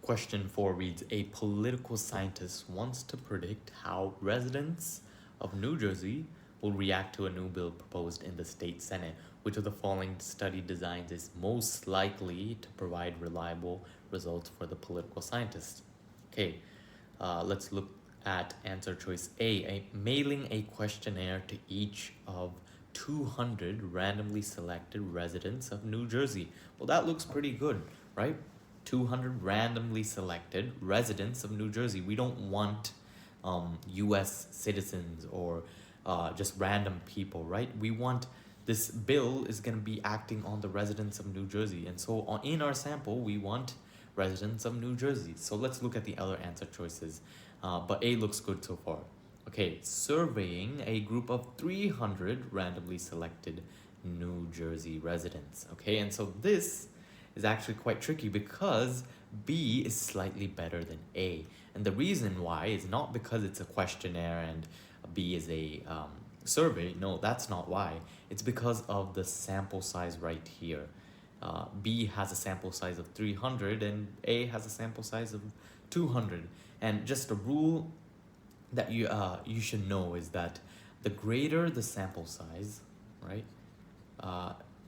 Question 4 reads, a political scientist wants to predict how residents of New Jersey will react to a new bill proposed in the state Senate. Which of the following study designs is most likely to provide reliable results for the political scientist? Okay, let's look at answer choice A, mailing a questionnaire to each of 200 randomly selected residents of New Jersey. Well, that looks pretty good, right? 200 randomly selected residents of New Jersey. We don't want US citizens or just random people, right? We want this bill is going to be acting on the residents of New Jersey. And so in our sample, we want residents of New Jersey. So let's look at the other answer choices. But A looks good so far. Okay, surveying a group of 300 randomly selected New Jersey residents. Okay, and so this is actually quite tricky because B is slightly better than A. And the reason why is not because it's a questionnaire and B is a survey. No, that's not why. It's because of the sample size right here. B has a sample size of 300 and A has a sample size of 200. And just a rule that you should know is that the greater the sample size, right,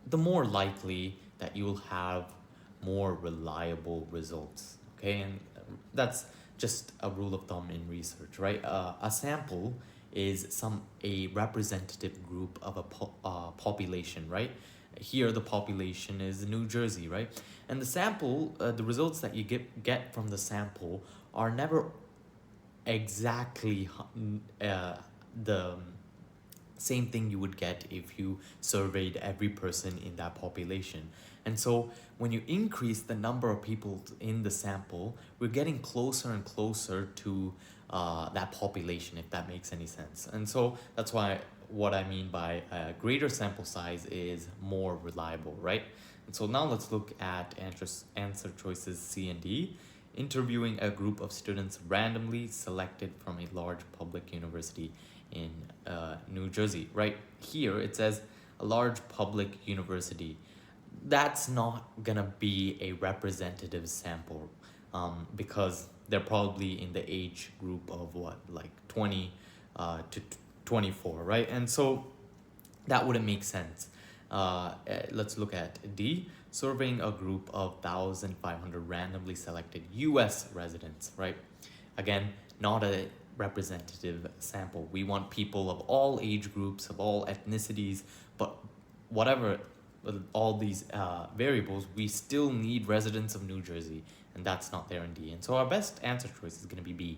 the more likely that you will have more reliable results. Okay, and that's just a rule of thumb in research, right? A sample is a representative group of a population, right? Here the population is New Jersey, right? And the sample, the results that you get from the sample are never exactly the same thing you would get if you surveyed every person in that population. And so when you increase the number of people in the sample, we're getting closer and closer to that population, if that makes any sense. And so that's why what I mean by greater sample size is more reliable, right? And so now let's look at answer choices C and D. Interviewing a group of students randomly selected from a large public university in New Jersey. Right here it says a large public university. That's not gonna be a representative sample because they're probably in the age group of what, like 20 to 24, right? And so that wouldn't make sense. Let's look at D, surveying a group of 1,500 randomly selected US residents, right? Again, not a representative sample. We want people of all age groups, of all ethnicities, but whatever all these variables, we still need residents of New Jersey, and that's not there in D. And so our best answer choice is going to be B.